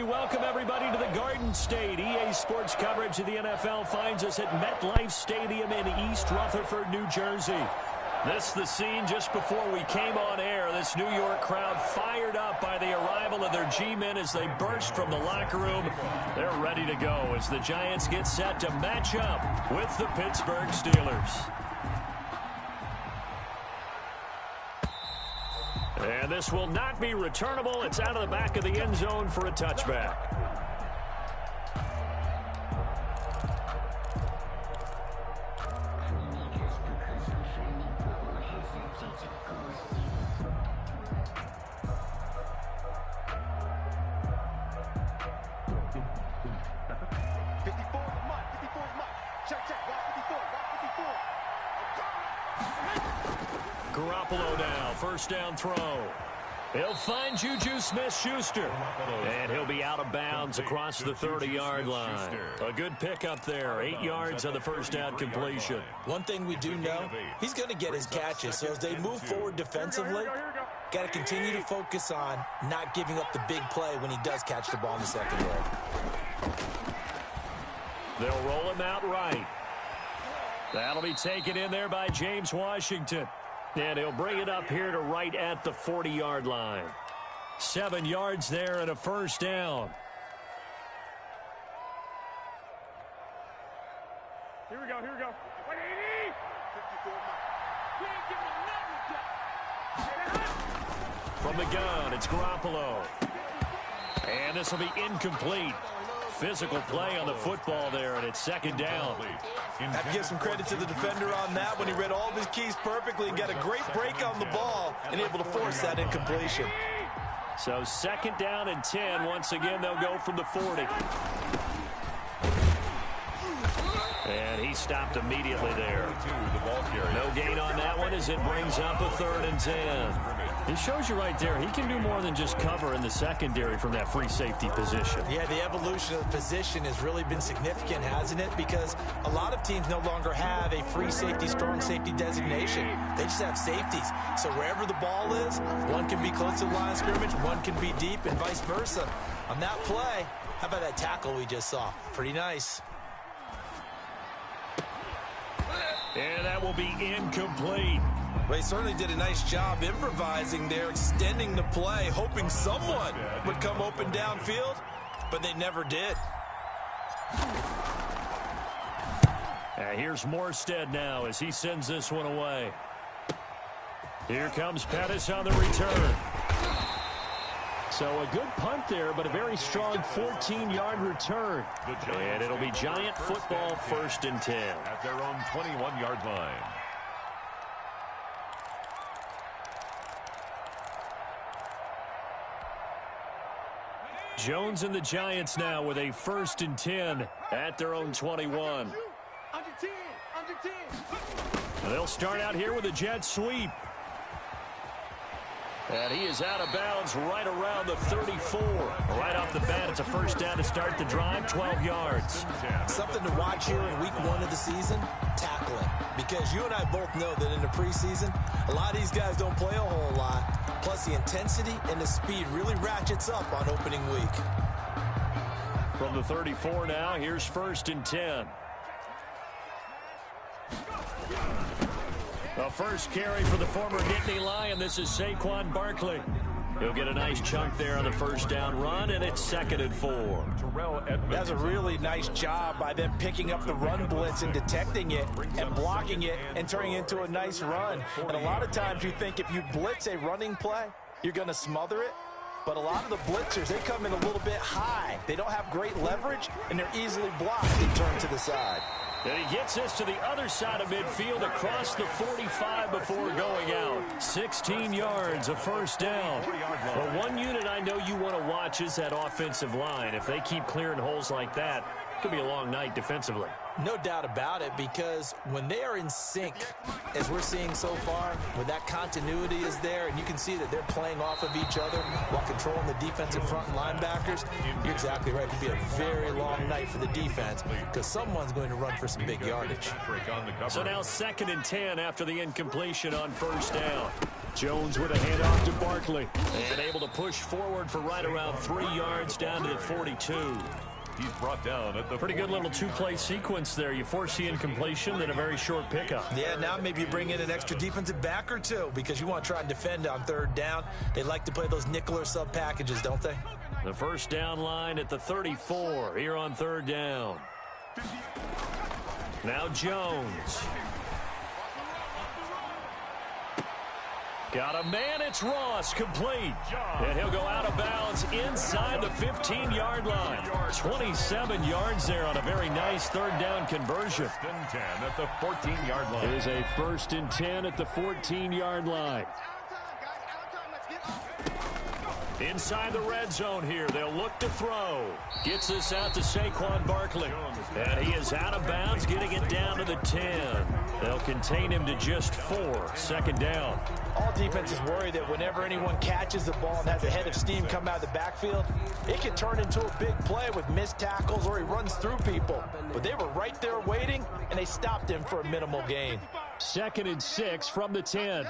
we welcome everybody to the Garden State. EA Sports coverage of the NFL finds us at MetLife Stadium in East Rutherford, New Jersey. This is the scene just before we came on air. This New York crowd fired up by the arrival of their G-men as they burst from the locker room. They're ready to go as the Giants get set to match up with the Pittsburgh Steelers. And this will not be returnable. It's out of the back of the end zone for a touchback. Garoppolo now, first down throw. He'll find Juju Smith-Schuster. And he'll be out of bounds across the 30-yard line. A good pickup there, 8 yards on the first down completion. One thing we do know, he's going to get his catches. So as they move forward defensively, got to continue to focus on not giving up the big play when he does catch the ball in the secondary. They'll roll him out right. That'll be taken in there by James Washington. And he'll bring it up here to right at the 40-yard line. 7 yards there and a first down. Here we go. 180. From the gun, it's Garoppolo. And this will be incomplete. Physical play on the football there, and it's second down. Have to give some credit to the defender on that when he read all of his keys perfectly and got a great break on the ball and able to force that incompletion. So second down and 10. Once again, they'll go from the 40. And he stopped immediately there. No gain on that one as it brings up a 3rd and 10. It shows you right there, he can do more than just cover in the secondary from that free safety position. Yeah, the evolution of the position has really been significant, hasn't it? Because a lot of teams no longer have a free safety, strong safety designation. They just have safeties. So wherever the ball is, one can be close to the line of scrimmage, one can be deep, and vice versa. On that play, how about that tackle we just saw? Pretty nice. And that will be incomplete. Well, he certainly did a nice job improvising there, extending the play, hoping someone would come open downfield, but they never did. Here's Morstead now as he sends this one away. Here comes Pettis on the return. So a good punt there, but a very strong 14-yard return. And it'll be Giant football, 1st and 10. At their own 21-yard line. Jones and the Giants now with a 1st and 10 at their own 21. Under 10. They'll start out here with a jet sweep. And he is out of bounds right around the 34. Right off the bat, it's a first down to start the drive, 12 yards. Something to watch here in week 1 of the season, tackling. Because you and I both know that in the preseason, a lot of these guys don't play a whole lot. Plus, the intensity and the speed really ratchets up on opening week. From the 34 now, here's 1st and 10. The first carry for the former Nittany Lion. This is Saquon Barkley. He'll get a nice chunk there on the first down run, and it's 2nd and 4. That's a really nice job by them picking up the run blitz and detecting it and blocking it and turning it into a nice run. And a lot of times you think if you blitz a running play, you're going to smother it. But a lot of the blitzers, they come in a little bit high. They don't have great leverage, and they're easily blocked and turned to the side. And he gets this to the other side of midfield across the 45 before going out. 16 yards, a first down. But one unit I know you want to watch is that offensive line. If they keep clearing holes like that, it could be a long night defensively. No doubt about it, because when they are in sync, as we're seeing so far, when that continuity is there, and you can see that they're playing off of each other while controlling the defensive front linebackers, you're exactly right. It could be a very long night for the defense, because someone's going to run for some big yardage. So now 2nd and 10 after the incompletion on first down. Jones with a handoff to Barkley. And able to push forward for right around 3 yards down to the 42. He's brought down at the pretty good little two-play sequence there. You force the incompletion, then a very short pickup. Yeah, now maybe you bring in an extra defensive back or two because you want to try and defend on 3rd down. They like to play those nickel or sub packages, don't they? The first down line at the 34 here on 3rd down. Now Jones. Got a man, it's Ross, complete. And he'll go out of bounds inside the 15-yard line. 27 yards there on a very nice 3rd down conversion. 1st and 10 at the 14-yard line. It is a 1st and 10 at the 14-yard line. Inside the red zone here. They'll look to throw. Gets this out to Saquon Barkley. And he is out of bounds, getting it down to the 10. They'll contain him to just 4. 2nd down. All defenses worry that whenever anyone catches the ball and has a head of steam come out of the backfield, it can turn into a big play with missed tackles or he runs through people. But they were right there waiting, and they stopped him for a minimal gain. 2nd and 6 from the 10.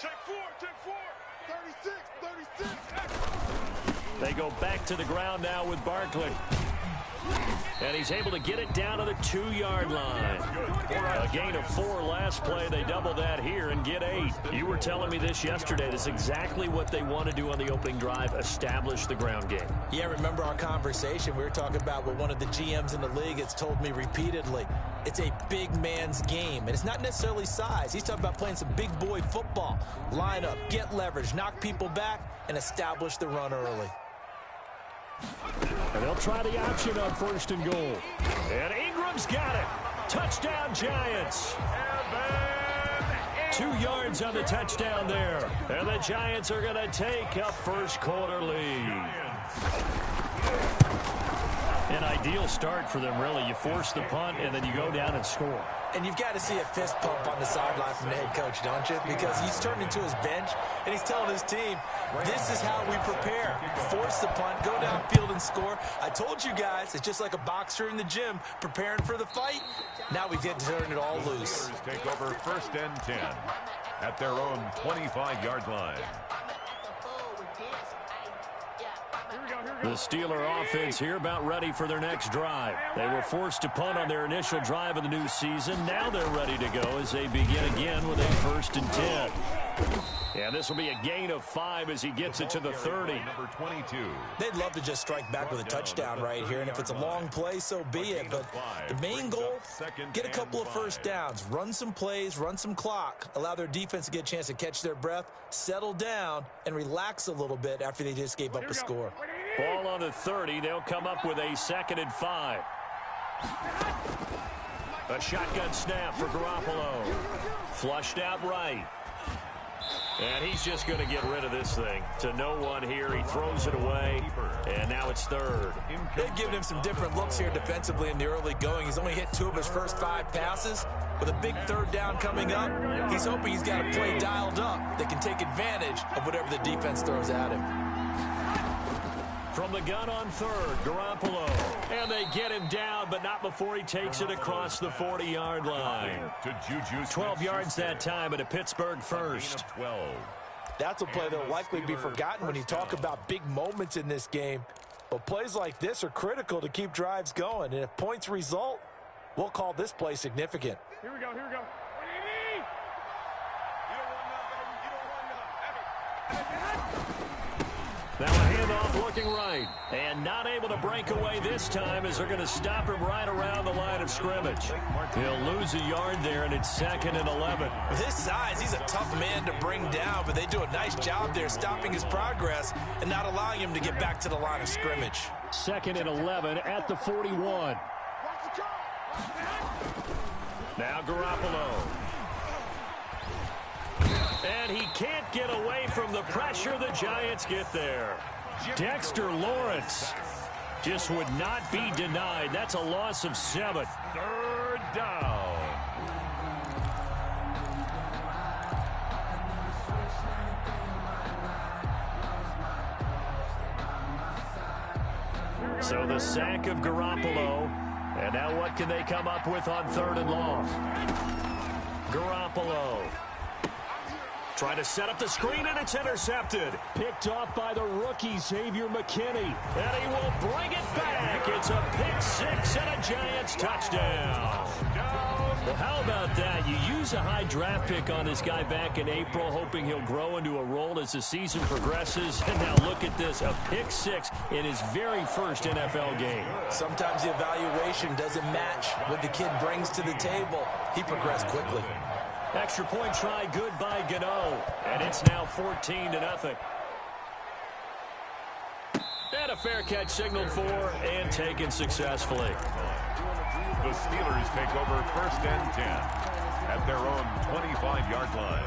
Check 4, 36, 36. They go back to the ground now with Barkley. And he's able to get it down to the 2-yard line. A gain of 4 last play. They double that here and get 8. You were telling me this yesterday. This is exactly what they want to do on the opening drive, establish the ground game. Yeah, remember our conversation? We were talking about what one of the GMs in the league has told me repeatedly. It's a big man's game, and it's not necessarily size. He's talking about playing some big boy football. Line up, get leverage, knock people back, and establish the run early. And they'll try the option on 1st and goal. And Ingram's got it. Touchdown, Giants. 2 yards on the touchdown there. And the Giants are going to take a first-quarter lead. An ideal start for them, really. You force the punt, and then you go down and score. And you've got to see a fist pump on the sideline from the head coach, don't you? Because he's turned into his bench, and he's telling his team, this is how we prepare. Force the punt, go downfield and score. I told you guys, it's just like a boxer in the gym preparing for the fight. Now we get to turn it all loose. Take over 1st and 10 at their own 25-yard line. The Steeler offense here about ready for their next drive. They were forced to punt on their initial drive of the new season. Now they're ready to go as they begin again with a 1st and 10. And this will be a gain of 5 as he gets it to the 30. Number 22. They'd love to just strike back with a touchdown right here, and if it's a long play, so be it. But the main goal, get a couple of first downs, run some plays, run some clock, allow their defense to get a chance to catch their breath, settle down, and relax a little bit after they just gave up a score. Ball on the 30. They'll come up with a 2nd and 5. A shotgun snap for Garoppolo. Flushed out right. And he's just going to get rid of this thing. To no one here. He throws it away. And now it's 3rd. They've given him some different looks here defensively in the early going. He's only hit 2 of his first 5 passes. With a big 3rd down coming up, he's hoping he's got a play dialed up that can take advantage of whatever the defense throws at him. From the gun on 3rd, Garoppolo. And they get him down, but not before he takes it across the 40-yard line. 12 yards that time, and a Pittsburgh first. That's a play that will likely be forgotten when you talk about big moments in this game. But plays like this are critical to keep drives going. And if points result, we'll call this play significant. Here we go, here we go. Now a handoff looking right. And not able to break away this time as they're going to stop him right around the line of scrimmage. He'll lose a yard there, and it's 2nd and 11. With his size, he's a tough man to bring down, but they do a nice job there stopping his progress and not allowing him to get back to the line of scrimmage. 2nd and 11 at the 41. Now Garoppolo. And he can't get away from the pressure. The Giants get there. Dexter Lawrence just would not be denied. That's a loss of 7. 3rd down. So the sack of Garoppolo. And now what can they come up with on 3rd and long? Garoppolo Trying to set up the screen, and it's intercepted. Picked off by the rookie, Xavier McKinney. And he will bring it back. It's a pick six and a Giants touchdown. Well, how about that? You use a high draft pick on this guy back in April, hoping he'll grow into a role as the season progresses. And now look at this, a pick six in his very first NFL game. Sometimes the evaluation doesn't match what the kid brings to the table. He progressed quickly. Extra point try, good by Gano. And it's now 14-0. And a fair catch signaled for and taken successfully. The Steelers take over 1st and 10 at their own 25-yard line.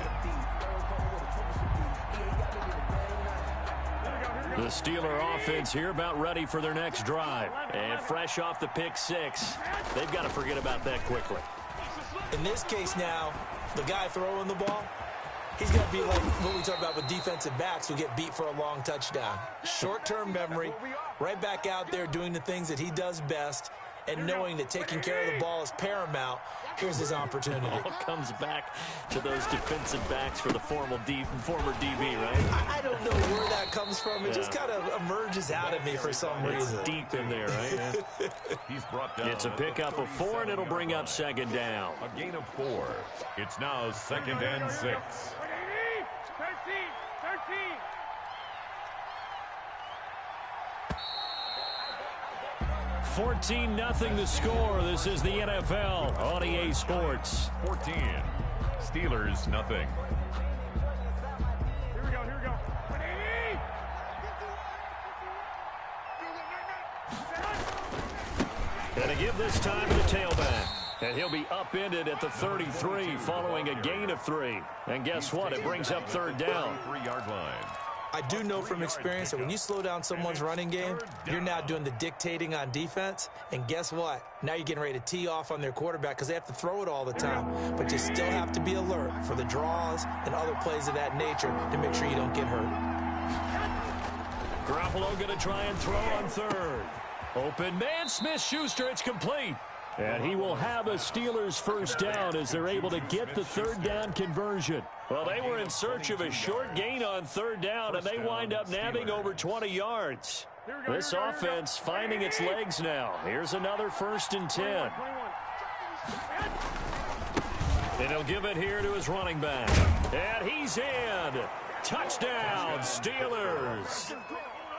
The Steeler offense here about ready for their next drive. And fresh off the pick six, they've got to forget about that quickly. In this case now, the guy throwing the ball, he's going to be like what we talk about with defensive backs who get beat for a long touchdown. Short-term memory, right back out there doing the things that he does best, and knowing that taking care of the ball is paramount. Here's his opportunity. All comes back to those defensive backs for the former DB, right? I don't know where that comes from. It just kind of emerges out of me for some reason. It's deep in there, right? Yeah. He's brought down. It's a pickup of 4, and it'll bring up 2nd down. A gain of 4. It's now 2nd and 6. 13. 14-0 the score. This is the NFL on EA Sports. 14. Steelers, nothing. Here we go. And to give this time to the tailback. And he'll be upended at the 33 following a gain of 3. And guess what? It brings up 3rd down. 3-yard line. I do know from experience that when you slow down someone's running game, you're now doing the dictating on defense. And guess what? Now you're getting ready to tee off on their quarterback because they have to throw it all the time. But you still have to be alert for the draws and other plays of that nature to make sure you don't get hurt. Garoppolo going to try and throw on 3rd. Open man, Smith-Schuster, it's complete. And he will have a Steelers 1st down as they're able to get the 3rd down conversion. Well, they were in search of a short gain on 3rd down, and they wind up nabbing over 20 yards. This offense finding its legs now. Here's another 1st and 10. And he'll give it here to his running back. And he's in. Touchdown, Steelers.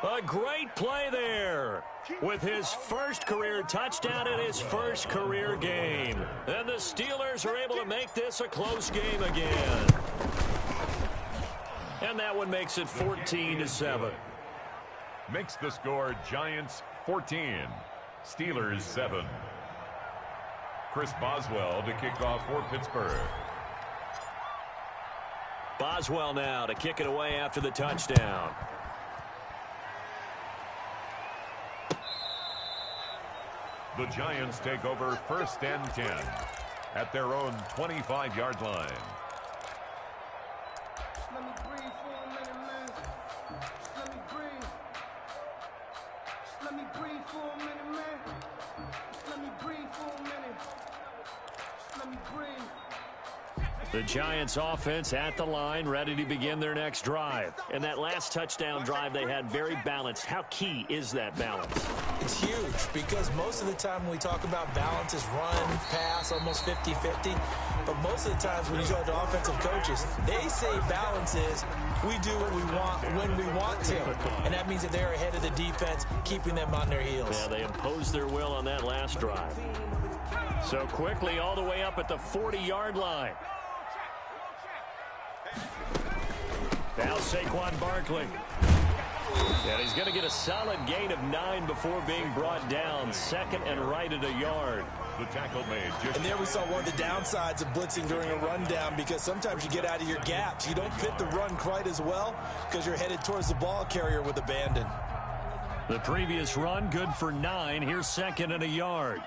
A great play there with his first career touchdown in his first career game. And the Steelers are able to make this a close game again. And that one makes it 14-7. Makes the score Giants 14, Steelers 7. Chris Boswell to kick off for Pittsburgh. Boswell now to kick it away after the touchdown. The Giants take over 1st and 10 at their own 25-yard line. Let me breathe for a minute, man. Let me breathe. Let me breathe for a minute, man. Let me breathe for a minute. Let me breathe. The Giants offense at the line, ready to begin their next drive. And that last touchdown drive they had very balanced. How key is that balance? It's huge because most of the time when we talk about balance is run, pass, almost 50-50. But most of the times when you talk to offensive coaches, they say balance is we do what we want when we want to. And that means that they're ahead of the defense, keeping them on their heels. Yeah, they imposed their will on that last drive. So quickly all the way up at the 40-yard line. Now Saquon Barkley. And he's going to get a solid gain of 9 before being brought down. 2nd and right at a yard. The tackle made. And there we saw one of the downsides of blitzing during a rundown because sometimes you get out of your gaps. You don't fit the run quite as well because you're headed towards the ball carrier with abandon. The previous run good for 9. Here's 2nd and a yard.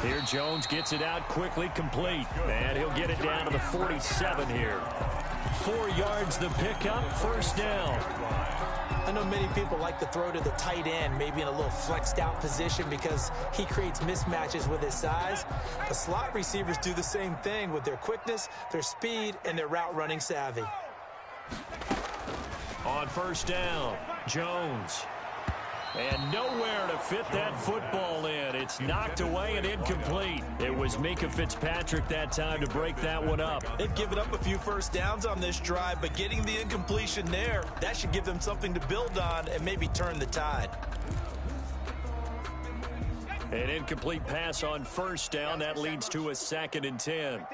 Here Jones gets it out quickly, complete. And he'll get it down to the 47 here. 4 yards the pickup, 1st down. I know many people like to throw to the tight end, maybe in a little flexed out position because he creates mismatches with his size. The slot receivers do the same thing with their quickness, their speed, and their route running savvy. On first down, Jones. And nowhere to fit that football in. It's knocked away and incomplete. It was Minkah Fitzpatrick that time to break that one up. They've given up a few first downs on this drive, but getting the incompletion there, that should give them something to build on and maybe turn the tide. An incomplete pass on first down. That leads to a 2nd and 10.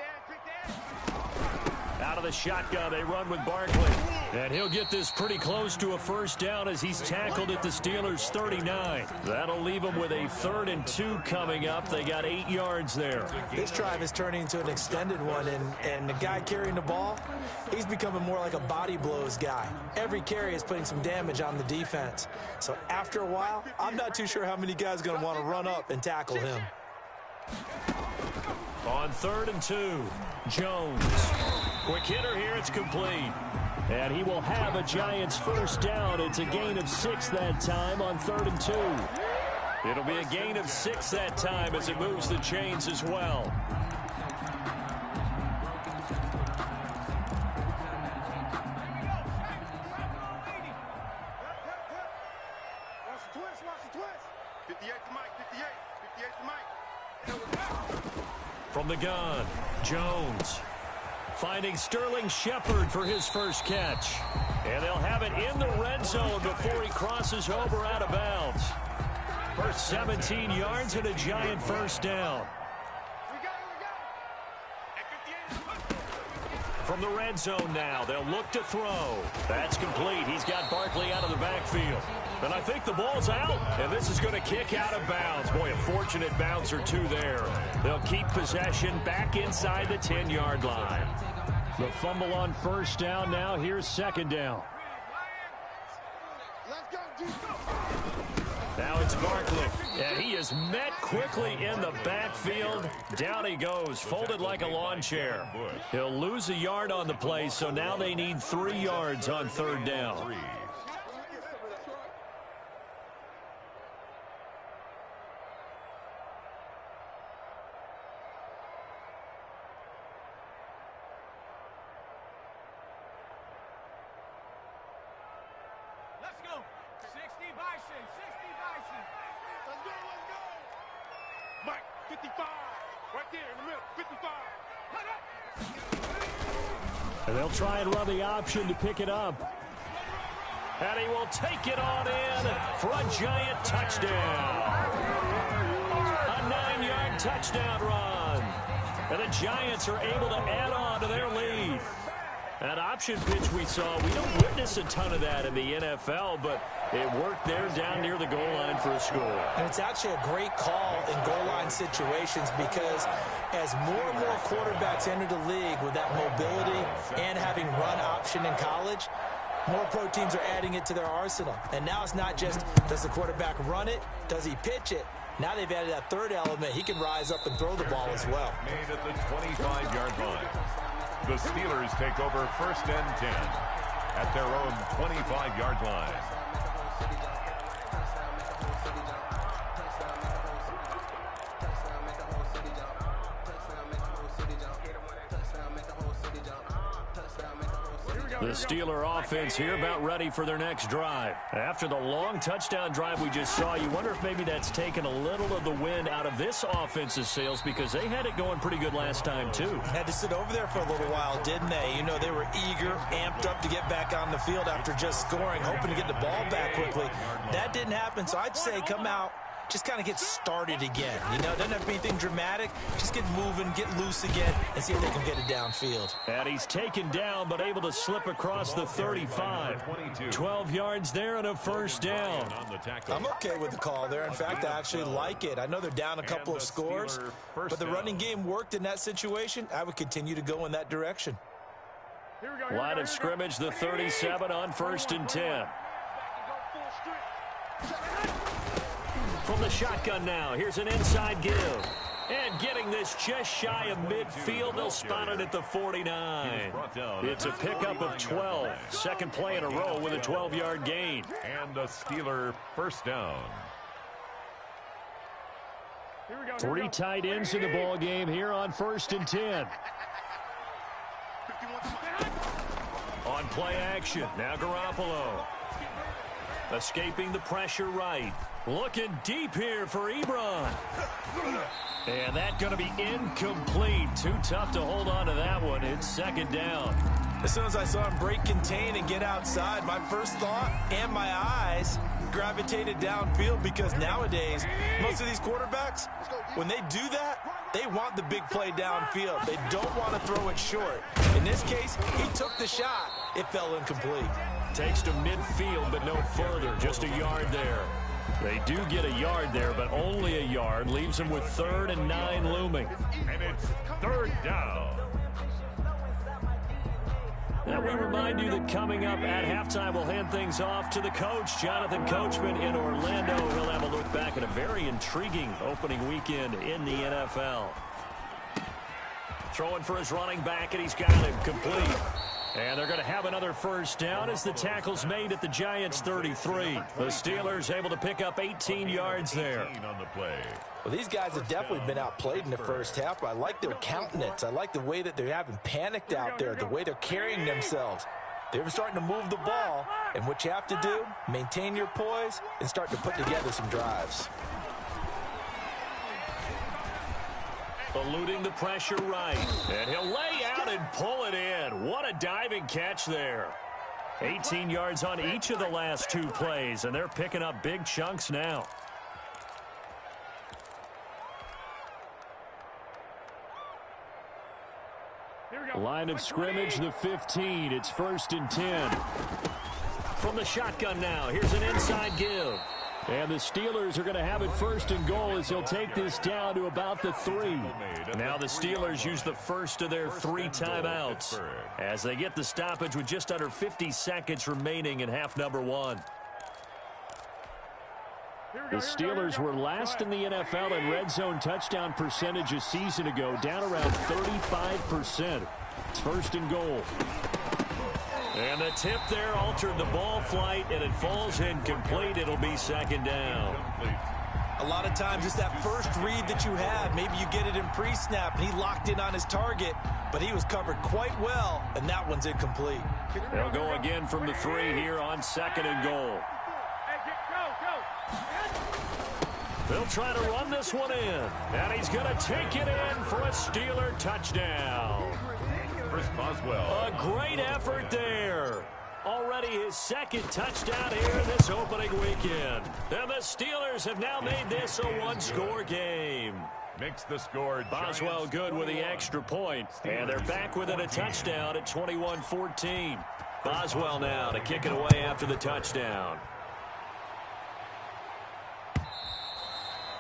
Out of the shotgun, they run with Barkley. And he'll get this pretty close to a first down as he's tackled at the Steelers' 39. That'll leave them with a 3rd and 2 coming up. They got 8 yards there. This drive is turning into an extended one, and the guy carrying the ball, he's becoming more like a body blows guy. Every carry is putting some damage on the defense. So after a while, I'm not too sure how many guys are going to want to run up and tackle him. On 3rd and 2, Jones. Quick hitter here, it's complete. And he will have a Giants first down. It's a gain of 6 that time on 3rd and 2. It'll be a gain of 6 that time as it moves the chains as well. From the gun, Jones. Finding Sterling Shepard for his first catch. And they'll have it in the red zone before he crosses over out of bounds. First 17 yards and a Giant first down. From the red zone now, they'll look to throw. That's complete. He's got Barkley out of the backfield. And I think the ball's out, and this is going to kick out of bounds. Boy, a fortunate bounce or two there. They'll keep possession back inside the 10-yard line. The fumble on first down now. Here's 2nd down. Now it's Barkley, and he is met quickly in the backfield. Down he goes, folded like a lawn chair. He'll lose a yard on the play, so now they need 3 yards on 3rd down. And they'll try and run the option to pick it up. And he will take it on in for a Giant touchdown. A 9-yard touchdown run. And the Giants are able to add on to their lead. That option pitch we saw, we don't witness a ton of that in the NFL, but it worked there down near the goal line for a score. And it's actually a great call in goal line situations because as more and more quarterbacks enter the league with that mobility and having run option in college, more pro teams are adding it to their arsenal. And now it's not just, does the quarterback run it? Does he pitch it? Now they've added that third element. He can rise up and throw the ball as well. Made at the 25-yard line. The Steelers take over 1st and 10 at their own 25-yard line. The Steeler offense here about ready for their next drive. After the long touchdown drive we just saw, you wonder if maybe that's taken a little of the wind out of this offense's sails because they had it going pretty good last time too. Had to sit over there for a little while, didn't they? You know, they were eager, amped up to get back on the field after just scoring, hoping to get the ball back quickly. That didn't happen, so I'd say come out, just kind of get started again. You know, it doesn't have to be anything dramatic. Just get moving, get loose again, and see if they can get it downfield. And he's taken down, but able to slip across the 35. 12 yards there and a first down. I'm okay with the call there. In fact, I actually like it. I know they're down a couple of scores, but the running game worked in that situation. I would continue to go in that direction. Line of scrimmage, the 37 on 1st and 10. From the shotgun now, here's an inside give. And getting this just shy of midfield, they'll spot it at the 49. It's a pickup of 12. Second play in a row with a 12-yard gain. And a Steeler first down. 3 tight ends in the ball game here on 1st and 10. On play action, now Garoppolo. Escaping the pressure right. Looking deep here for Ebron. And that's going to be incomplete. Too tough to hold on to that one. It's second down. As soon as I saw him break contain and get outside, my first thought and my eyes gravitated downfield, because nowadays, most of these quarterbacks, when they do that, they want the big play downfield. They don't want to throw it short. In this case, he took the shot. It fell incomplete. Takes to midfield, but no further. Just a yard there. They do get a yard there, but only a yard. Leaves them with 3rd and 9 looming. And it's 3rd down. Now we remind you that coming up at halftime, we'll hand things off to the coach, Jonathan Coachman in Orlando. He'll have a look back at a very intriguing opening weekend in the NFL. Throwing for his running back, and he's got him complete. And they're going to have another first down as the tackle's made at the Giants' 33. The Steelers able to pick up 18 yards there. On the play. Well, these guys have definitely been outplayed in the first half, but I like their countenance. I like the way that they haven't panicked out there, the way they're carrying themselves. They're starting to move the ball, and what you have to do, maintain your poise and start to put together some drives. Eluding the pressure right. And he'll lay out and pull it in. What a diving catch there. 18 yards on each of the last 2 plays, and they're picking up big chunks now. Line of scrimmage, the 15. It's 1st and 10. From the shotgun now, here's an inside give. And the Steelers are going to have it 1st and goal as he'll take this down to about the 3. Now the Steelers use the first of their 3 timeouts as they get the stoppage with just under 50 seconds remaining in half number 1. The Steelers were last in the NFL in red zone touchdown percentage a season ago, down around 35%. It's 1st and goal. And the tip there altered the ball flight, and it falls incomplete. It'll be 2nd down. A lot of times it's that first read that you have. Maybe you get it in pre-snap, and he locked in on his target, but he was covered quite well, and that one's incomplete. They'll go again from the 3 here on 2nd and goal. They'll try to run this one in, and he's going to take it in for a Steeler touchdown. Chris Boswell. A great effort there. Already his 2nd touchdown here this opening weekend. And the Steelers have now made this a 1-score game. Makes the score. Boswell good with the extra point. And they're back within a touchdown at 21-14. Boswell now to kick it away after the touchdown.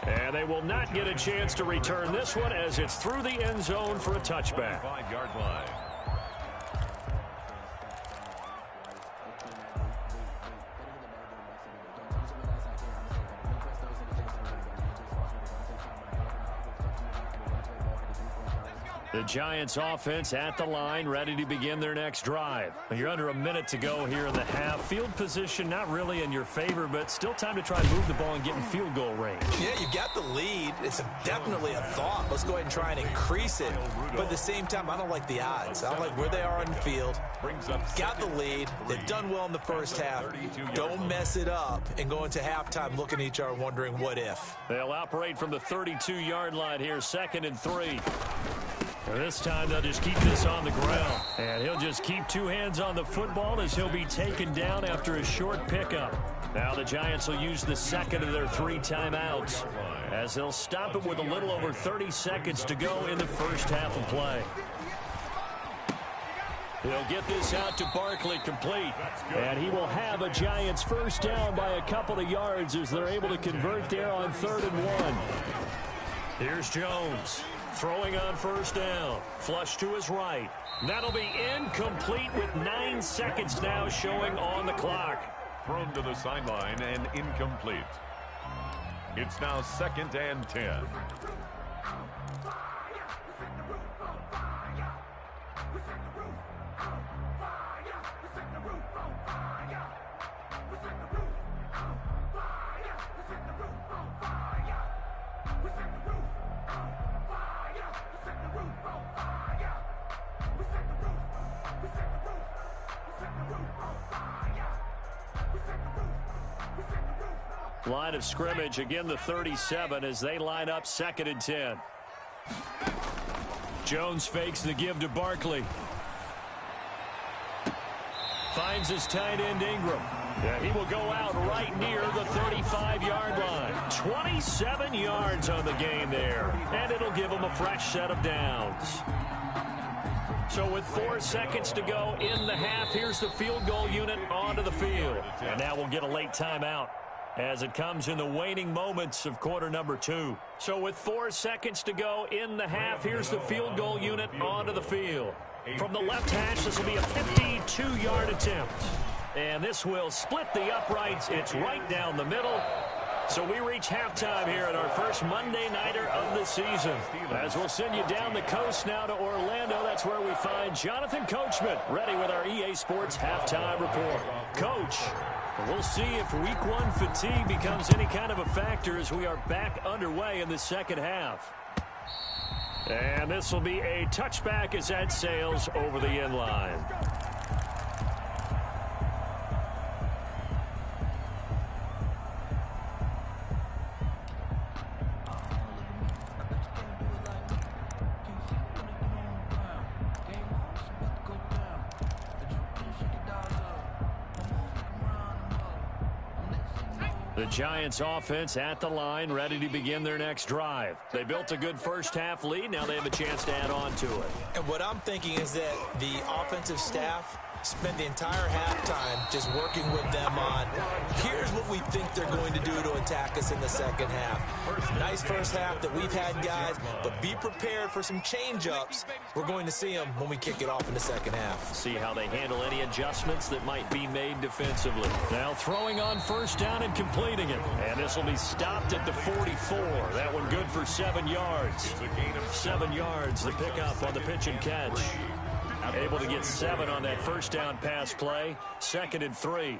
And they will not get a chance to return this one as it's through the end zone for a touchback. 5-yard line. The Giants offense at the line, ready to begin their next drive. You're under a minute to go here in the half. Field position not really in your favor, but still time to try and move the ball and get in field goal range. Yeah, you got the lead. It's definitely a thought. Let's go ahead and try and increase it. But at the same time, I don't like the odds. I don't like where they are on the field. Got the lead. They've done well in the first half. Don't mess it up and go into halftime looking at each other wondering what if. They'll operate from the 32-yard line here, 2nd and 3. This time they'll just keep this on the ground. And he'll just keep 2 hands on the football as he'll be taken down after a short pickup. Now the Giants will use the 2nd of their 3 timeouts as they'll stop it with a little over 30 seconds to go in the first half of play. He'll get this out to Barkley complete. And he will have a Giants first down by a couple of yards as they're able to convert there on 3rd and 1. Here's Jones. Throwing on first down. Flush to his right. That'll be incomplete with 9 seconds now showing on the clock. Thrown to the sideline and incomplete. It's now 2nd and 10. Line of scrimmage, again the 37 as they line up 2nd and 10. Jones fakes the give to Barkley. Finds his tight end Ingram. Yeah, he will go out right near the 35-yard line. 27 yards on the game there. And it'll give him a fresh set of downs. So with 4 seconds to go in the half, here's the field goal unit onto the field. And now we'll get a late timeout as it comes in the waning moments of quarter number 2. So with 4 seconds to go in the half, here's the field goal unit onto the field. From the left hash, this will be a 52-yard attempt. And this will split the uprights. It's right down the middle. So we reach halftime here at our first Monday Nighter of the season. As we'll send you down the coast now to Orlando, that's where we find Jonathan Coachman ready with our EA Sports Halftime Report. Coach, we'll see if Week 1 fatigue becomes any kind of a factor as we are back underway in the second half. And this will be a touchback as that sails over the end line. The Giants offense at the line, ready to begin their next drive. They built a good first half lead. Now they have a chance to add on to it. And what I'm thinking is that the offensive staff spent the entire halftime just working with them on, here's what we think they're going to do to attack us in the second half. Nice first half that we've had, guys, but be prepared for some change-ups. We're going to see them when we kick it off in the second half. See how they handle any adjustments that might be made defensively. Now throwing on first down and completing it. And this will be stopped at the 44. That one good for 7 yards. 7 yards, the pickup on the pitch and catch. Able to get 7 on that first down pass play. 2nd and 3.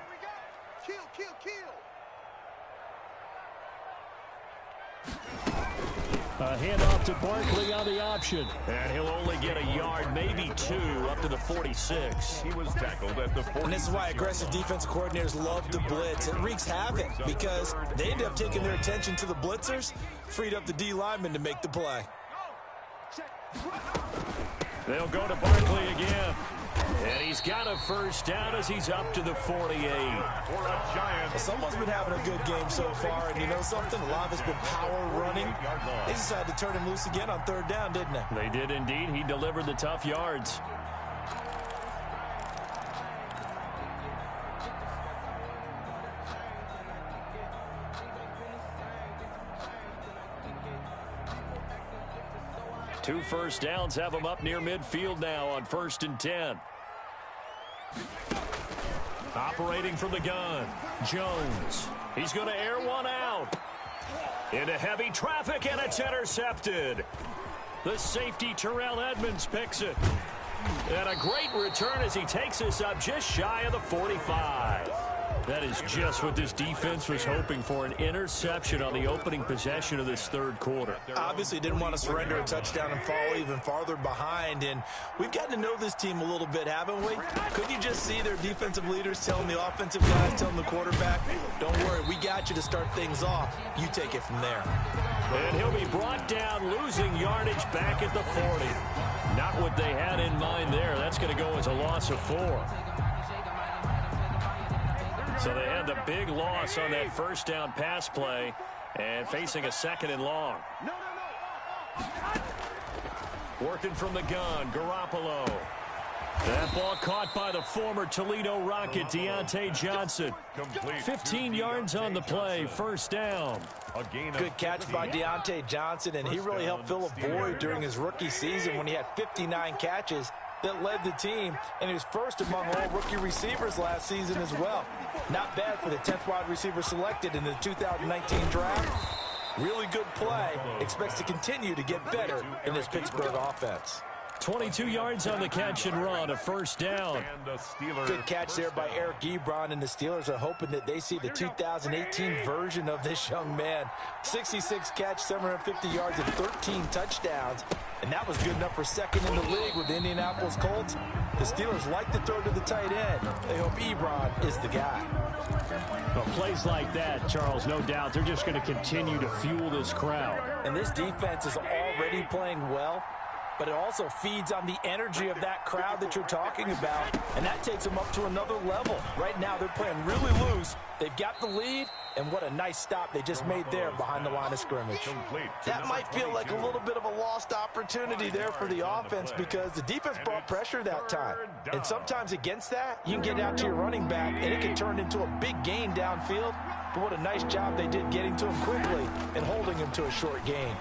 A handoff to Barkley on the option. And he'll only get a yard, maybe 2, up to the 46. He was tackled at the 46. And this is why aggressive defensive coordinators love to blitz. It wreaks havoc because they end up taking their attention to the blitzers, freed up the D lineman to make the play. They'll go to Barkley again. And he's got a first down as he's up to the 48. Someone's been having a good game so far, and you know something? A lot of it's been power running. They decided to turn him loose again on 3rd down, didn't they? They did indeed. He delivered the tough yards. Two first downs have him up near midfield now on 1st and 10. Operating from the gun, Jones. He's going to air one out. Into heavy traffic, and it's intercepted. The safety, Terrell Edmonds, picks it. And a great return as he takes us up just shy of the 45. That is just what this defense was hoping for, an interception on the opening possession of this 3rd quarter. Obviously didn't want to surrender a touchdown and fall even farther behind, and we've gotten to know this team a little bit, haven't we? Couldn't you just see their defensive leaders telling the offensive guys, telling the quarterback, don't worry, we got you to start things off. You take it from there. And he'll be brought down, losing yardage back at the 40. Not what they had in mind there. That's going to go as a loss of 4. So they had the big loss on that first down pass play and facing a 2nd and long. Working from the gun, Garoppolo. That ball caught by the former Toledo Rocket, Deontay Johnson. 15 yards on the play, first down. Good catch by Deontay Johnson, and he really helped fill a void during his rookie season when he had 59 catches that led the team, and he was first among all rookie receivers last season as well. Not bad for the 10th wide receiver selected in the 2019 draft. Really good play. Expects to continue to get better in this Pittsburgh offense. 22 yards on the catch and run, a first down. Good catch there by Eric Ebron, and the Steelers are hoping that they see the 2018 version of this young man. 66 catch, 750 yards, and 13 touchdowns. And that was good enough for second in the league with the Indianapolis Colts. The Steelers like to throw to the tight end. They hope Ebron is the guy. Well, plays like that, Charles, no doubt, they're just going to continue to fuel this crowd. And this defense is already playing well, but it also feeds on the energy of that crowd that you're talking about, and that takes them up to another level. Right now, they're playing really loose. They've got the lead, and what a nice stop they just made there behind the line of scrimmage. That might feel like a little bit of a lost opportunity there for the offense because the defense brought pressure that time. And sometimes against that, you can get out to your running back, and it can turn into a big gain downfield. But what a nice job they did getting to him quickly and holding him to a short gain.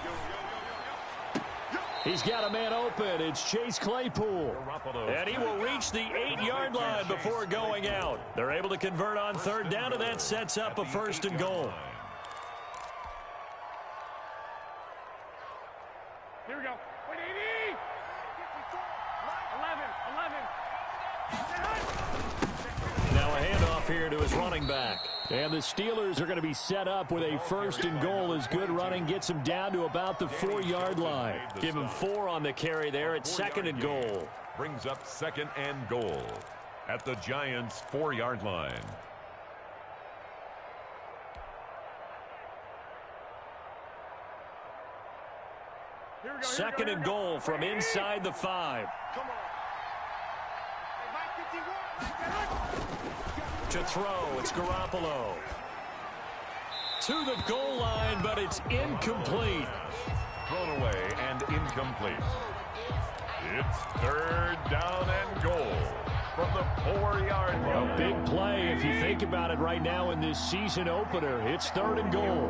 He's got a man open. It's Chase Claypool. And he will reach the 8-yard line before going out. They're able to convert on third down, and that sets up a first and goal. Here we go. 180. 11. Now a handoff here to his running back. And the Steelers are going to be set up with a first and goal as good running gets him down to about the 4-yard line. Give him 4 on the carry there at second and goal. Brings up second and goal at the Giants' 4-yard line. Second and goal from inside the 5. To throw, it's Garoppolo. To the goal line, but it's incomplete. Thrown away and incomplete. It's third down and goal from the 4-yard line. A big play if you think about it right now in this season opener. It's third and goal.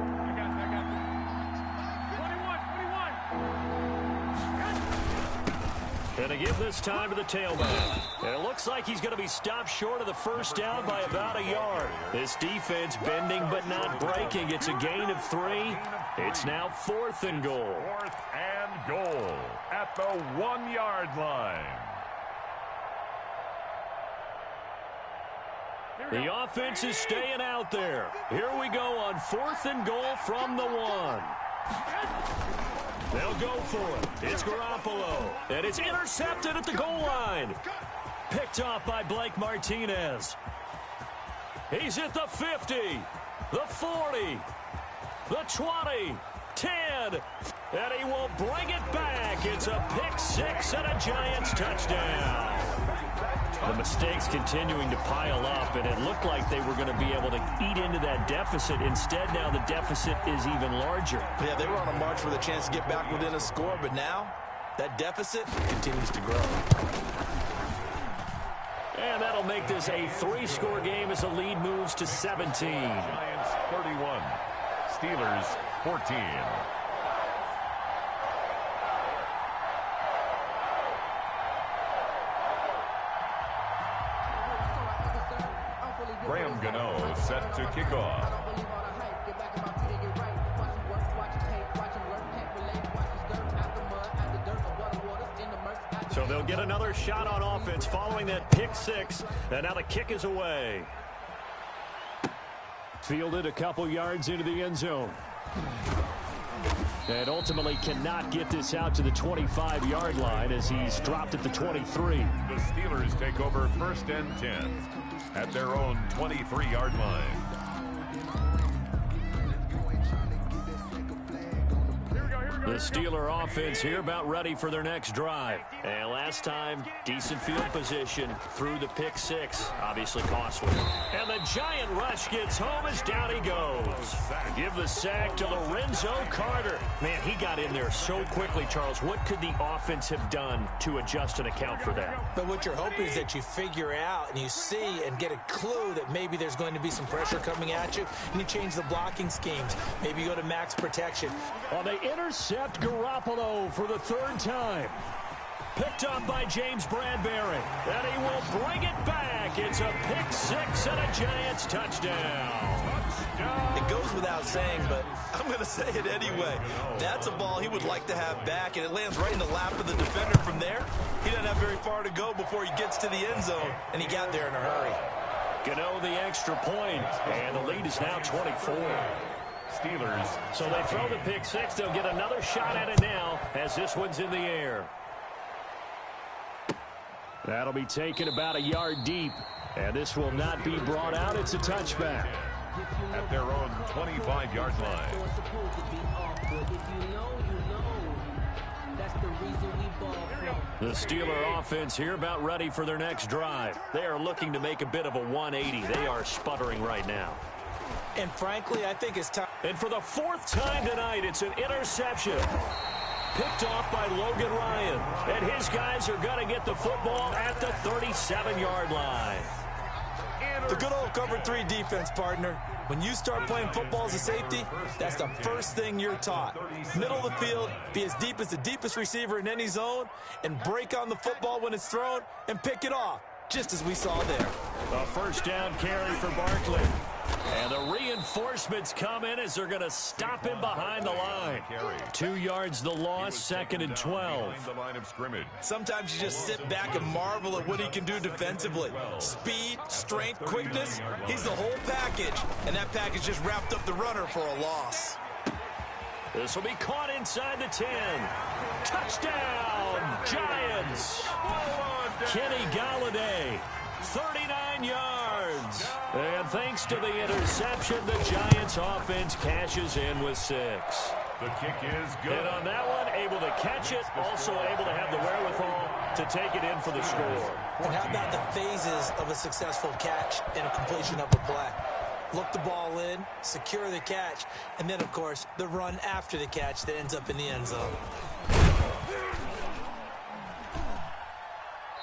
And to give this time to the tailback. And it looks like he's going to be stopped short of the first down by about a yard. This defense bending but not breaking. It's a gain of 3. It's now fourth and goal. Fourth and goal at the 1-yard line. The offense is staying out there. Here we go on fourth and goal from the 1. They'll go for it. It's Garoppolo. And it's intercepted at the goal line. Picked off by Blake Martinez. He's at the 50, the 40, the 20, 10. And he will bring it back. It's a pick 6 and a Giants touchdown. The mistakes continuing to pile up, and it looked like they were going to be able to eat into that deficit. Instead, now the deficit is even larger. Yeah, they were on a march with a chance to get back within a score, but now that deficit continues to grow. And that'll make this a 3-score game as the lead moves to 17. Giants 31, Steelers 14. Graham Gano set to kick off. So they'll get another shot on offense following that pick 6. And now the kick is away. Fielded a couple yards into the end zone. And ultimately cannot get this out to the 25-yard line as he's dropped at the 23. The Steelers take over first and 10 at their own 23-yard line. The Steeler offense here about ready for their next drive. And last time, decent field position through the pick 6. Obviously costly. And the giant rush gets home as down he goes. Give the sack to Lorenzo Carter. Man, he got in there so quickly, Charles. What could the offense have done to adjust and account for that? But what you're hoping is that you figure out and you see and get a clue that maybe there's going to be some pressure coming at you, and you change the blocking schemes. Maybe you go to max protection. Well, they intercept Garoppolo for the 3rd time. Picked up by James Bradbury. And he will bring it back. It's a pick 6 and a Giants touchdown. It goes without saying, but I'm going to say it anyway. That's a ball he would like to have back, and it lands right in the lap of the defender from there. He doesn't have very far to go before he gets to the end zone, and he got there in a hurry. Gano the extra point, and the lead is now 24. Steelers. So they throw the pick six. They'll get another shot at it now as this one's in the air. That'll be taken about a yard deep, and this will not be brought out. It's a touchback. At their own 25-yard line. The Steeler offense here about ready for their next drive. They are looking to make a bit of a 180. They are sputtering right now. And frankly, I think it's time. And for the fourth time tonight, it's an interception. Picked off by Logan Ryan. And his guys are going to get the football at the 37-yard line. The good old cover 3 defense, partner. When you start playing football as a safety, that's the first thing you're taught. Middle of the field, be as deep as the deepest receiver in any zone, and break on the football when it's thrown and pick it off, just as we saw there. A first down carry for Barkley. And the reinforcements come in as they're going to stop him behind the line. 2 yards the loss, 2nd and 12. The line of scrimmage. Sometimes you just sit back and marvel at what he can do defensively. Speed, strength, quickness, he's the whole package. And that package just wrapped up the runner for a loss. This will be caught inside the 10. Touchdown, Giants. Kenny Golladay, 39 yards. And thanks to the interception, the Giants offense cashes in with 6. The kick is good. And on that one, able to catch it, also able to have the wherewithal to take it in for the score. And how about the phases of a successful catch and a completion of a play? Look the ball in, secure the catch, and then, of course, the run after the catch that ends up in the end zone.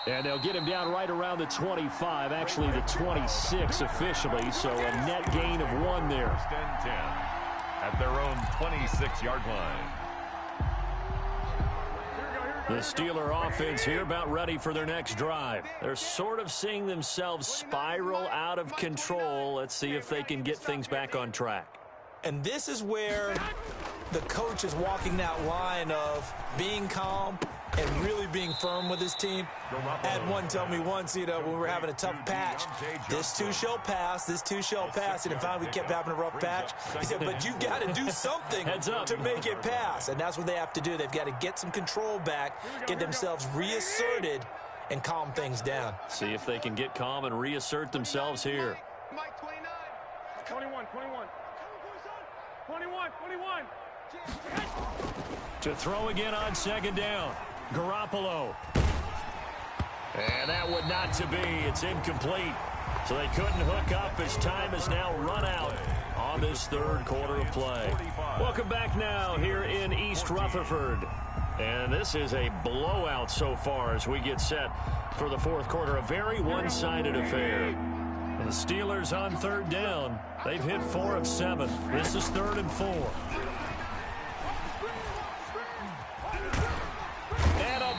And they'll get him down right around the 25, actually the 26 officially, so a net gain of 1 there. First and 10 at their own 26-yard line. The Steeler offense here about ready for their next drive. They're sort of seeing themselves spiral out of control. Let's see if they can get things back on track. And this is where the coach is walking that line of being calm and really being firm with his team. I had one tell me once, when we were having a tough patch, this too shall pass, this too shall pass. And finally we kept having a rough patch. He said, but you got to do something to make it pass. And that's what they have to do. They've got to get some control back, get themselves reasserted, and calm things down. See if they can get calm and reassert themselves here. Mike 29. 21. To throw again on 2nd down. Garoppolo. And that would not to be. It's incomplete. So they couldn't hook up as time has now run out on this 3rd quarter of play. Welcome back now here in East Rutherford. And this is a blowout so far as we get set for the 4th quarter. A very one-sided affair. And the Steelers on 3rd down. They've hit 4 of 7. This is 3rd and 4.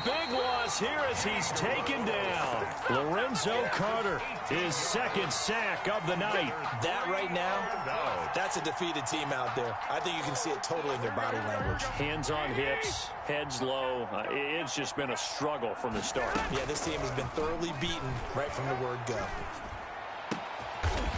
Big loss here as he's taken down. Lorenzo Carter, his 2nd sack of the night. That right now, that's a defeated team out there. I think you can see it totally in their body language. Hands on hips, heads low. It's just been a struggle from the start. Yeah, this team has been thoroughly beaten right from the word go.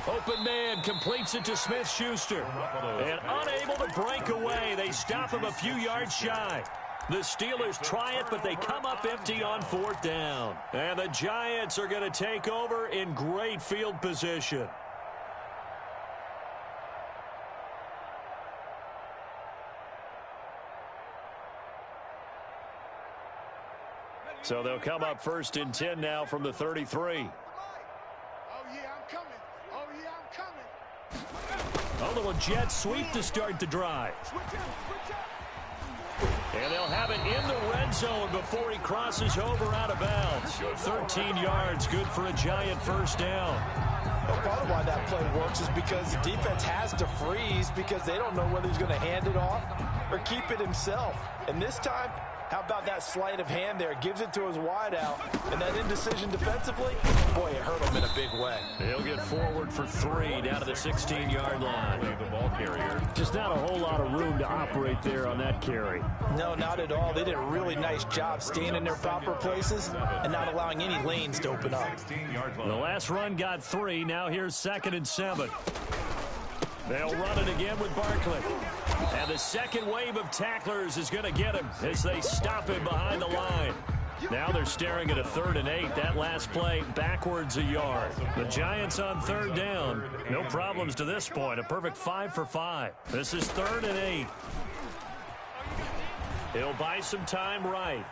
Open man completes it to Smith-Schuster. And unable to break away, they stop him a few yards shy. The Steelers try it, but they come up empty on 4th down. And the Giants are going to take over in great field position. So they'll come up 1st and 10 now from the 33. A little jet sweep to start the drive. And they'll have it in the red zone before he crosses over out of bounds. 13 yards, good for a Giant first down. Well, part of why that play works is because the defense has to freeze because they don't know whether he's going to hand it off or keep it himself. And this time, How about that sleight of hand there? Gives it to his wideout. And that indecision defensively, boy, it hurt him in a big way. He'll get forward for 3 down to the 16-yard line. The ball carrier. Just not a whole lot of room to operate there on that carry. No, not at all. They did a really nice job staying in their proper places and not allowing any lanes to open up. 16-yard line. The last run got 3. Now here's 2nd and 7. They'll run it again with Barkley. And the second wave of tacklers is going to get him as they stop him behind the line. Now they're staring at a 3rd and 8. That last play backwards a yard. The Giants on 3rd down. No problems to this point. A perfect 5 for 5. This is 3rd and 8. He'll buy some time right.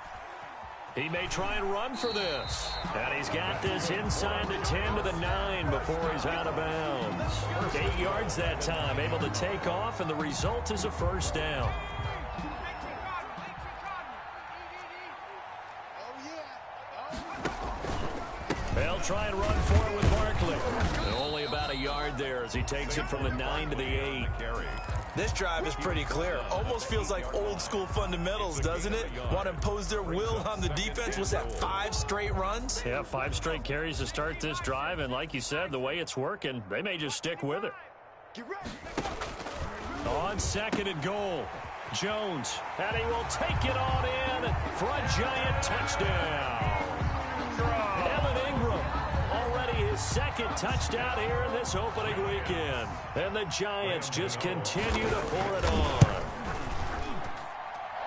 He may try and run for this. And he's got this inside the 10 to the 9 before he's out of bounds. 8 yards that time, able to take off, and the result is a 1st down. They'll try and run for it with Barkley. And only about a yard there as he takes it from the 9 to the 8. This drive is pretty clear. Almost feels like old school fundamentals, doesn't it? Want to impose their will on the defense. Was that 5 straight runs? Yeah, 5 straight carries to start this drive. And like you said, the way it's working, they may just stick with it. On 2nd and goal, Jones. And he will take it on in for a Giant touchdown. Evan Ingram, already his 2nd touchdown here in this opening weekend. And the Giants just continue to pour it on.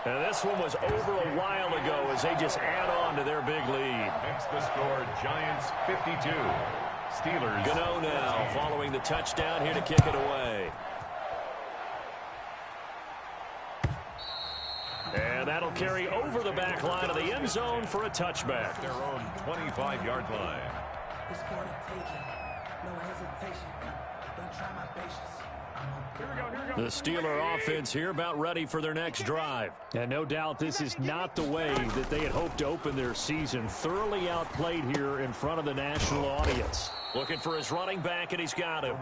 And this one was over a while ago as they just add on to their big lead. Makes the score Giants 52. Steelers. Gano now following the touchdown here to kick it away. And that'll carry over the back line of the end zone for a touchback. Their own 25-yard line. It's gonna take it. No hesitation. Don't try my patience. The Steeler offense here about ready for their next drive. And no doubt this is not the way that they had hoped to open their season. Thoroughly outplayed here in front of the national audience. Looking for his running back, and he's got him.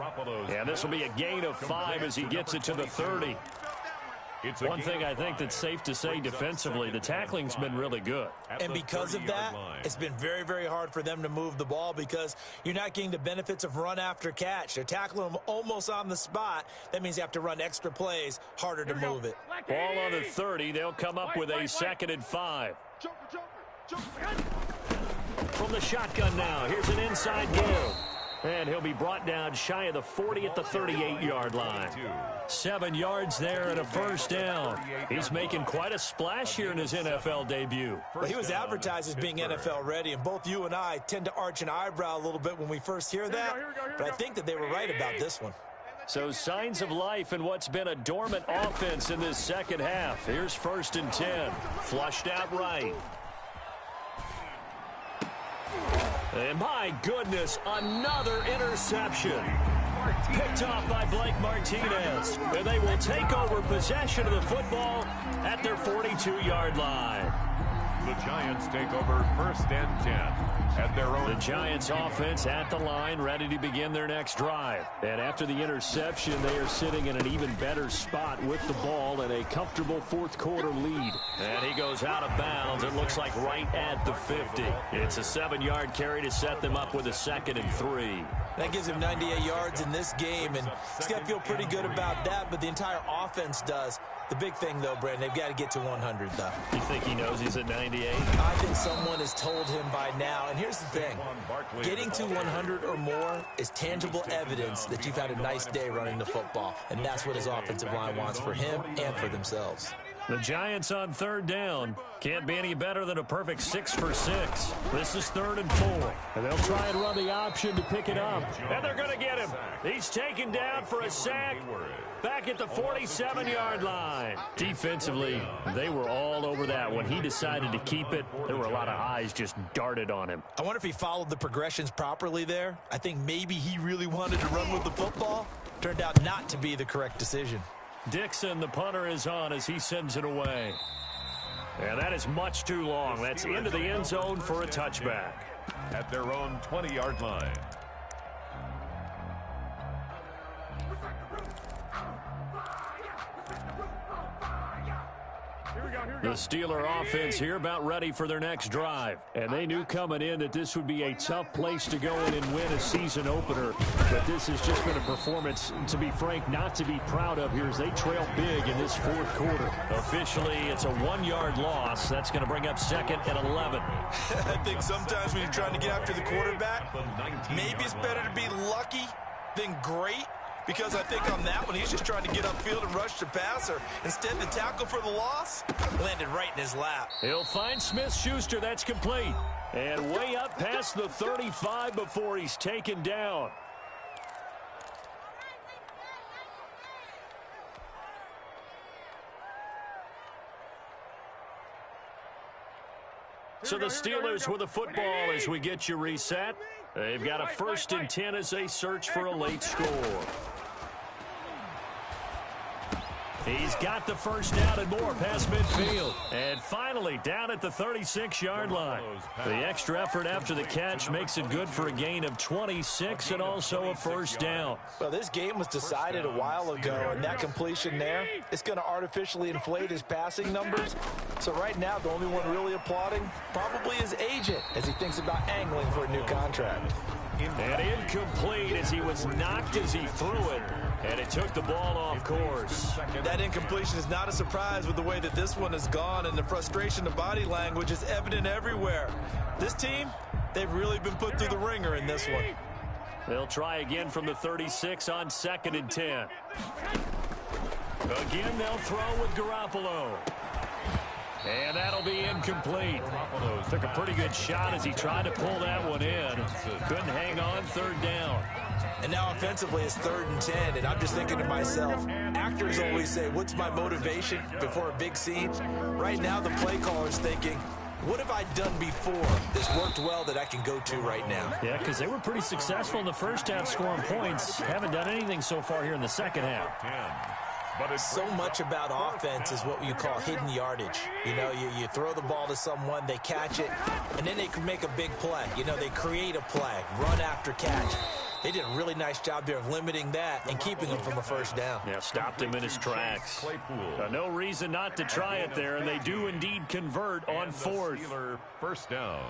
And this will be a gain of 5 as he gets it to the 30. One thing I think that's safe to say defensively, the tackling's been really good. And because of that, it's been very, very hard for them to move the ball because you're not getting the benefits of run after catch. They're tackling them almost on the spot. That means you have to run extra plays, harder to move it. Ball on the 30. They'll come up with a 2nd and 5. From the shotgun now, here's an inside give. And he'll be brought down shy of the 40 at the 38-yard line. 7 yards there and a 1st down. He's making quite a splash here in his NFL debut. Well, he was advertised as being NFL ready, and both you and I tend to arch an eyebrow a little bit when we first hear that. But I think that they were right about this one. So signs of life in what's been a dormant offense in this second half. Here's 1st and 10. Flushed out right. And my goodness, another interception. Picked off by Blake Martinez. And they will take over possession of the football at their 42-yard line. The Giants take over 1st and 10 at their own. The Giants offense at the line, ready to begin their next drive. And after the interception, they are sitting in an even better spot with the ball and a comfortable 4th quarter lead. And he goes out of bounds. It looks like right at the 50. It's a 7-yard carry to set them up with a 2nd and 3. That gives him 98 yards in this game, and he's got to feel pretty good about that, but the entire offense does. The big thing, though, Brandon, they've got to get to 100, though. You think he knows he's at 98? I think someone has told him by now. And here's the thing. Getting to 100 or more is tangible evidence that you've had a nice day running the football. And that's what his offensive line wants for him and for themselves. The Giants on 3rd down. Can't be any better than a perfect 6 for 6. This is 3rd and 4. And they'll try and run the option to pick it up. And they're going to get him. He's taken down for a sack. Back at the 47-yard line. Defensively, they were all over that. When he decided to keep it, there were a lot of eyes just darted on him. I wonder if he followed the progressions properly there. I think maybe he really wanted to run with the football. Turned out not to be the correct decision. Dixon, the punter, is on as he sends it away. And that is much too long. That's into the end zone for a touchback. At their own 20-yard line. Here we go. The Steeler offense here about ready for their next drive. And they knew coming in that this would be a tough place to go in and win a season opener. But this has just been a performance, to be frank, not to be proud of here as they trail big in this fourth quarter. Officially, it's a 1-yard loss. That's going to bring up 2nd and 11. I think sometimes when you're trying to get after the quarterback, maybe it's better to be lucky than great. Because I think on that one, he's just trying to get upfield and rush the passer. Instead, the tackle for the loss landed right in his lap. He'll find Smith-Schuster. That's complete. And way up past the 35 before he's taken down. So the Steelers with the football as we get you reset. They've got a 1st and 10 as they search for a late score. He's got the first down and more past midfield. And finally down at the 36-yard line. The extra effort after the catch makes it good for a gain of 26 and also a first down. Well, this game was decided a while ago, and that completion there, it's going to artificially inflate his passing numbers. So right now, the only one really applauding probably his agent as he thinks about angling for a new contract. And incomplete as he was knocked as he threw it. And it took the ball off course. That incompletion is not a surprise with the way that this one has gone, and the frustration of body language is evident everywhere. This team, they've really been put through the ringer in this one. They'll try again from the 36 on 2nd and 10. Again, they'll throw with Garoppolo. And that'll be incomplete. Took a pretty good shot as he tried to pull that one in. Couldn't hang on, 3rd down. And now offensively it's 3rd and 10, and I'm just thinking to myself, actors always say, what's my motivation before a big scene? Right now the play caller's thinking, what have I done before that's worked well that I can go to right now? Yeah, because they were pretty successful in the first half scoring points. Haven't done anything so far here in the second half. So much about offense is what you call hidden yardage. You know, you throw the ball to someone, they catch it, and then they can make a big play. You know, they create a play, run after catch. They did a really nice job there of limiting that and keeping him from a first down. Yeah, stopped him in his tracks. No reason not to try it there, and they do indeed convert on 4th. First down.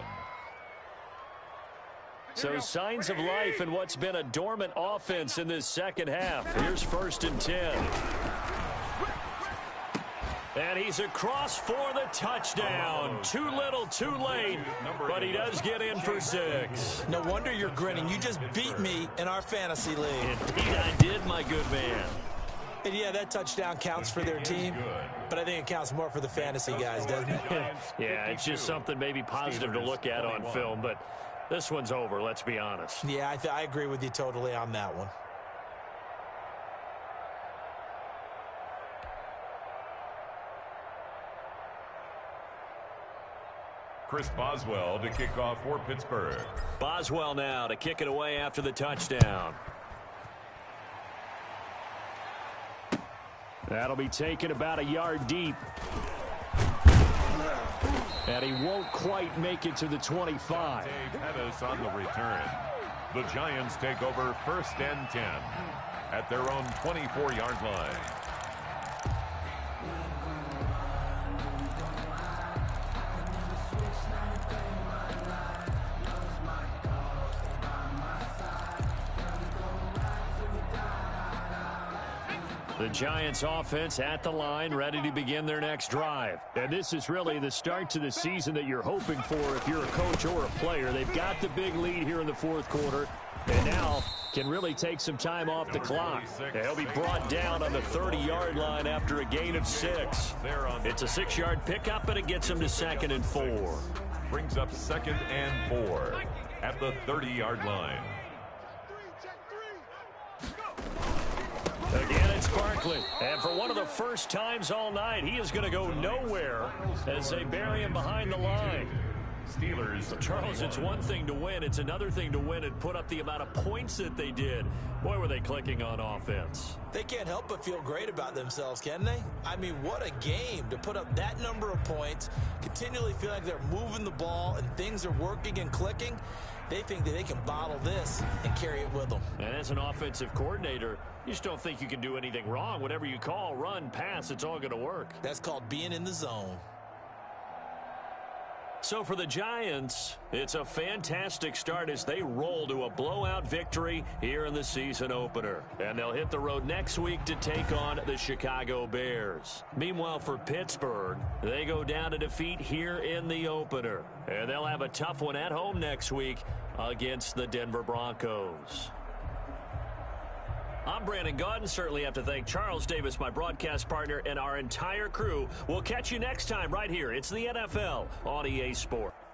So signs of life in what's been a dormant offense in this second half. Here's 1st and 10. And he's across for the touchdown. Too little, too late, but he does get in for 6. No wonder you're grinning. You just beat me in our fantasy league. Indeed I did, my good man. And yeah, that touchdown counts for their team, but I think it counts more for the fantasy guys, doesn't it? Yeah, it's just something maybe positive to look at on film, but this one's over, let's be honest. Yeah, I agree with you totally on that one. Chris Boswell to kick off for Pittsburgh. Boswell now to kick it away after the touchdown. That'll be taken about a yard deep. And he won't quite make it to the 25. Dave Pettis on the return. The Giants take over 1st and 10 at their own 24-yard line. The Giants offense at the line, ready to begin their next drive. And this is really the start to the season that you're hoping for if you're a coach or a player. They've got the big lead here in the 4th quarter, and now can really take some time off the clock. They'll be brought down on the 30-yard line after a gain of 6. It's a 6-yard pickup, and it gets them to 2nd and 4. Brings up 2nd and 4 at the 30-yard line. Again, it's Barkley. And for one of the first times all night, he is going to go nowhere as they bury him behind the line. Steelers. Charles, it's one thing to win. It's another thing to win and put up the amount of points that they did. Boy, were they clicking on offense. They can't help but feel great about themselves, can they? I mean, what a game to put up that number of points, continually feel like they're moving the ball and things are working and clicking. They think that they can bottle this and carry it with them. And as an offensive coordinator, you just don't think you can do anything wrong. Whatever you call, run, pass, it's all going to work. That's called being in the zone. So for the Giants, it's a fantastic start as they roll to a blowout victory here in the season opener. And they'll hit the road next week to take on the Chicago Bears. Meanwhile, for Pittsburgh, they go down to defeat here in the opener. And they'll have a tough one at home next week against the Denver Broncos. I'm Brandon Gaudin. Certainly have to thank Charles Davis, my broadcast partner, and our entire crew. We'll catch you next time right here. It's the NFL on EA Sports.